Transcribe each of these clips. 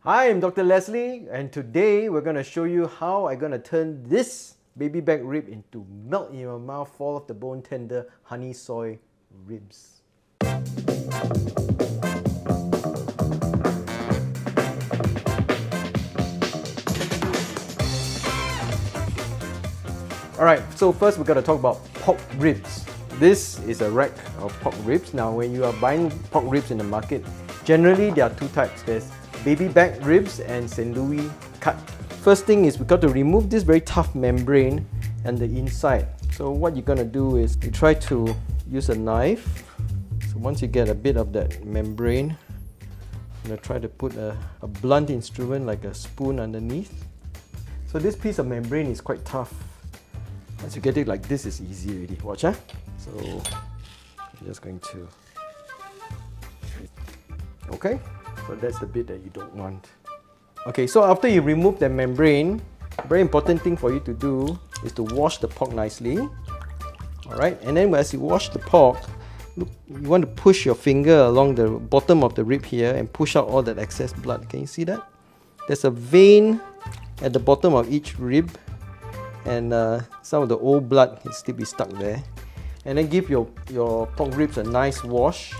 Hi, I'm Dr. Leslie, and today we're going to show you how I'm going to turn this baby back rib into melt in your mouth, fall off the bone tender honey soy ribs. Alright, so first we're going to talk about pork ribs. This is a rack of pork ribs. Now when you are buying pork ribs in the market, generally there are two types. There's baby back ribs and St. Louis cut. First thing is we got to remove this very tough membrane and the inside. So what you're going to do is you try to use a knife. So once you get a bit of that membrane, I'm going to try to put a blunt instrument like a spoon underneath. So this piece of membrane is quite tough. Once you get it like this, it's easy already. Watch, huh? So I'm just going to... Okay, so that's the bit that you don't want. Okay, so after you remove the membrane, very important thing for you to do is to wash the pork nicely. Alright, and then as you wash the pork, look, you want to push your finger along the bottom of the rib here and push out all that excess blood. Can you see that? There's a vein at the bottom of each rib, and some of the old blood can still be stuck there. And then give your pork ribs a nice wash.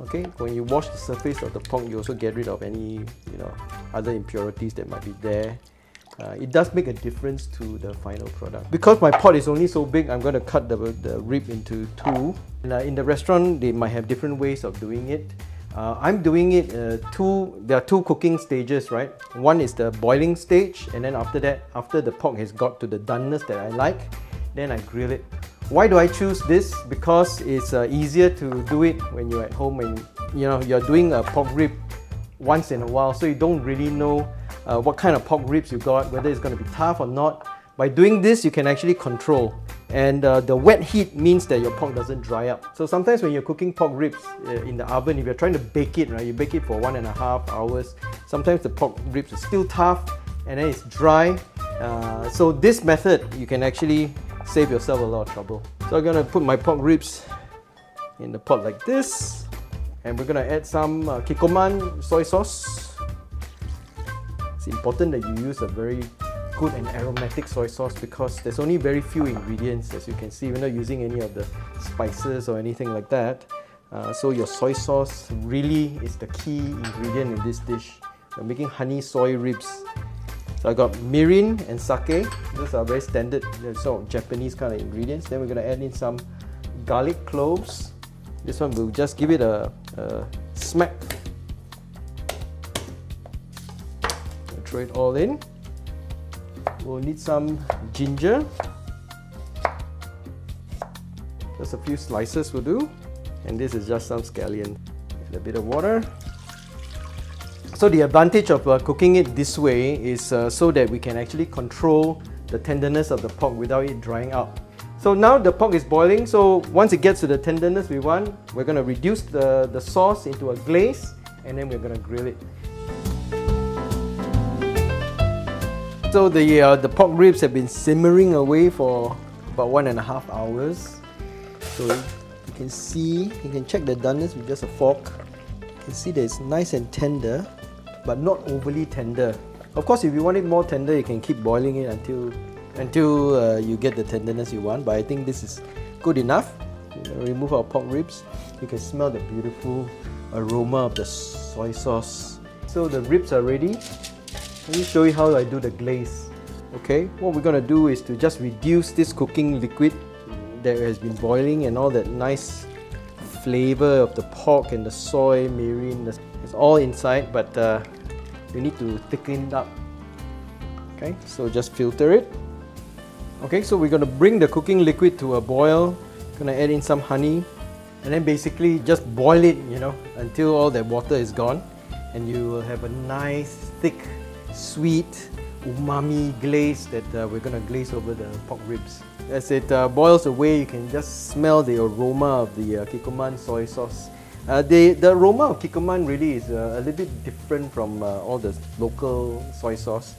Okay, when you wash the surface of the pork, you also get rid of any other impurities that might be there. It does make a difference to the final product. Because my pot is only so big, I'm going to cut the rib into two. And, in the restaurant, they might have different ways of doing it. I'm doing it there are two cooking stages, right? One is the boiling stage, and then after that, after the pork has got to the doneness that I like, then I grill it. Why do I choose this? Because it's easier to do it when you're at home and you're doing a pork rib once in a while, so you don't really know what kind of pork ribs you got, whether it's going to be tough or not. By doing this, you can actually control. And the wet heat means that your pork doesn't dry up. So sometimes when you're cooking pork ribs in the oven, if you're trying to bake it, right, you bake it for 1.5 hours, sometimes the pork ribs are still tough and then it's dry. So this method, you can actually save yourself a lot of trouble. So I'm going to put my pork ribs in the pot like this, and we're going to add some Kikkoman soy sauce. It's important that you use a very good and aromatic soy sauce because there's only very few ingredients, as you can see. We're not using any of the spices or anything like that. So your soy sauce really is the key ingredient in this dish. We're making honey soy ribs. So I got mirin and sake. Those are very standard sort of Japanese kind of ingredients. Then we're going to add in some garlic cloves. This one will just give it a smack. We'll throw it all in. We'll need some ginger. Just a few slices will do. And this is just some scallion. Add a bit of water. So the advantage of cooking it this way is so that we can actually control the tenderness of the pork without it drying out. So now the pork is boiling, so once it gets to the tenderness we want, we're going to reduce the sauce into a glaze, and then we're going to grill it. So the pork ribs have been simmering away for about 1.5 hours. So you can check the doneness with just a fork. You can see that it's nice and tender, but not overly tender. Of course, if you want it more tender, you can keep boiling it until you get the tenderness you want, but I think this is good enough. Remove our pork ribs. You can smell the beautiful aroma of the soy sauce. So the ribs are ready. Let me show you how I do the glaze. Okay, what we're going to do is to just reduce this cooking liquid that has been boiling and all that nice flavor of the pork and the soy, mirin, it's all inside, but you need to thicken it up. Okay, so just filter it. Okay, so we're going to bring the cooking liquid to a boil. Going to add in some honey, and then basically just boil it, until all that water is gone, and you will have a nice, thick, sweet, umami glaze that we're going to glaze over the pork ribs. As it boils away, you can just smell the aroma of the Kikkoman soy sauce. The aroma of Kikkoman really is a little bit different from all the local soy sauce.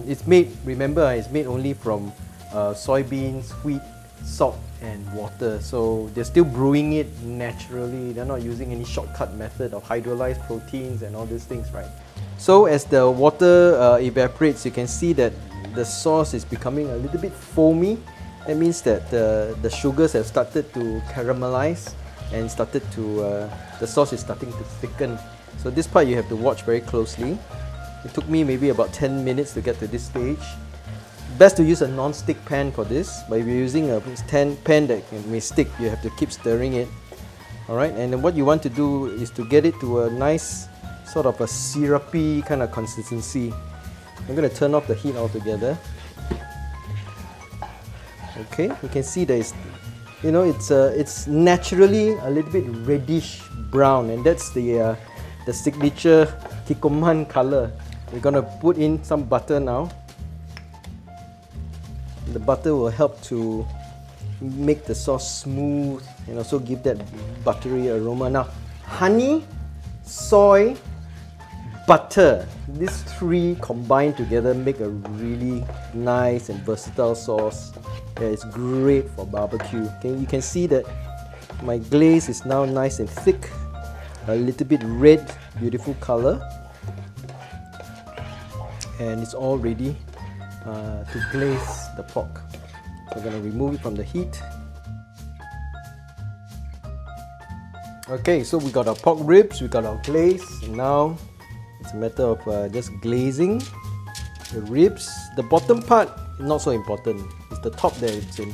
It's made, remember, it's made only from soybeans, wheat, salt and water. So they're still brewing it naturally. They're not using any shortcut method of hydrolyzed proteins and all these things, right? So as the water evaporates, you can see that the sauce is becoming a little bit foamy. That means that the sugars have started to caramelize and the sauce is starting to thicken. So this part you have to watch very closely. It took me maybe about 10 minutes to get to this stage. Best to use a non-stick pan for this, but if you're using a pan that may stick, you have to keep stirring it. Alright, and then what you want to do is to get it to a nice sort of a syrupy kind of consistency. I'm going to turn off the heat altogether. Okay, you can see that it's naturally a little bit reddish brown, and that's the signature Kikkoman color. We're going to put in some butter now. The butter will help to make the sauce smooth and also give that buttery aroma. Now, honey, soy, butter, these three combined together make a really nice and versatile sauce. Yeah, it's great for barbecue. Okay, you can see that my glaze is now nice and thick, a little bit red, beautiful color, and it's all ready to glaze the pork. We're going to remove it from the heat. Okay, so we got our pork ribs, we got our glaze, and now it's a matter of just glazing the ribs. The bottom part, not so important. It's the top that it's in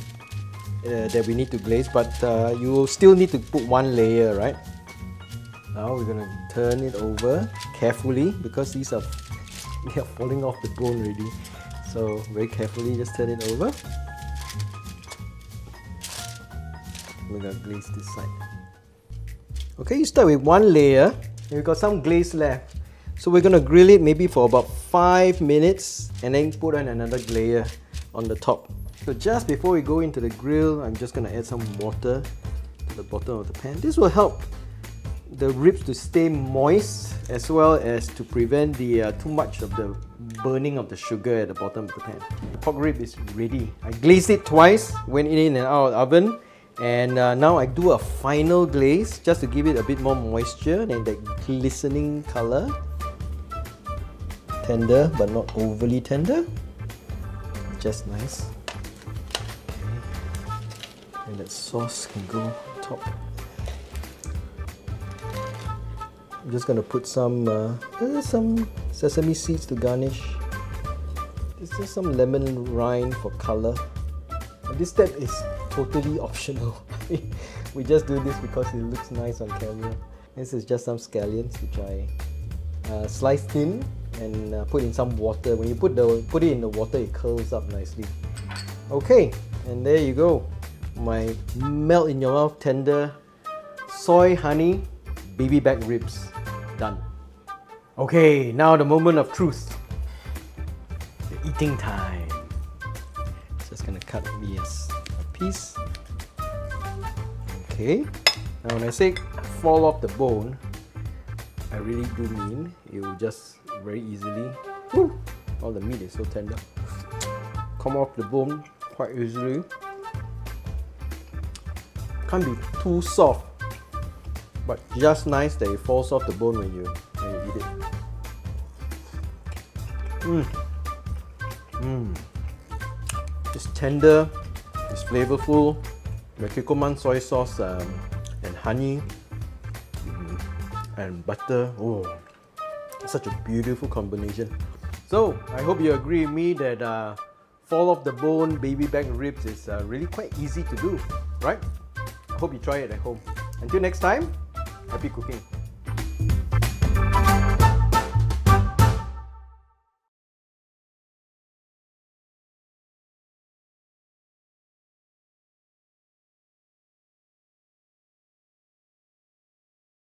that we need to glaze, but you will still need to put one layer, right? Now we're going to turn it over carefully because they are falling off the bone already. So very carefully, just turn it over. We're going to glaze this side. Okay, you start with one layer, and we've got some glaze left. So we're going to grill it maybe for about 5 minutes and then put on another layer on the top. So just before we go into the grill, I'm just going to add some water to the bottom of the pan. This will help the ribs to stay moist as well as to prevent the too much of the burning of the sugar at the bottom of the pan. The pork rib is ready. I glazed it twice, went in and out of the oven, and now I do a final glaze just to give it a bit more moisture and that glistening color. Tender but not overly tender, just nice. Okay. And that sauce can go on top. I'm just going to put some sesame seeds to garnish. There's just some lemon rind for color. And this step is totally optional. We just do this because it looks nice on camera. This is just some scallions which I sliced thin and put in some water. When you put it in the water, it curls up nicely. Okay, and there you go. My melt in your mouth tender soy honey baby back ribs. Done. Okay, now the moment of truth. The eating time. Just gonna cut me a piece. Okay. Now when I say fall off the bone, I really do mean it will just very easily, whoo, all the meat is so tender, come off the bone quite easily. Can't be too soft, but just nice that it falls off the bone when you eat it. It's tender, it's flavorful. The Kikkoman soy sauce and honey and butter. Oh, such a beautiful combination. So I hope you agree with me that fall off the bone baby back ribs is really quite easy to do, right? I hope you try it at home. Until next time, happy cooking.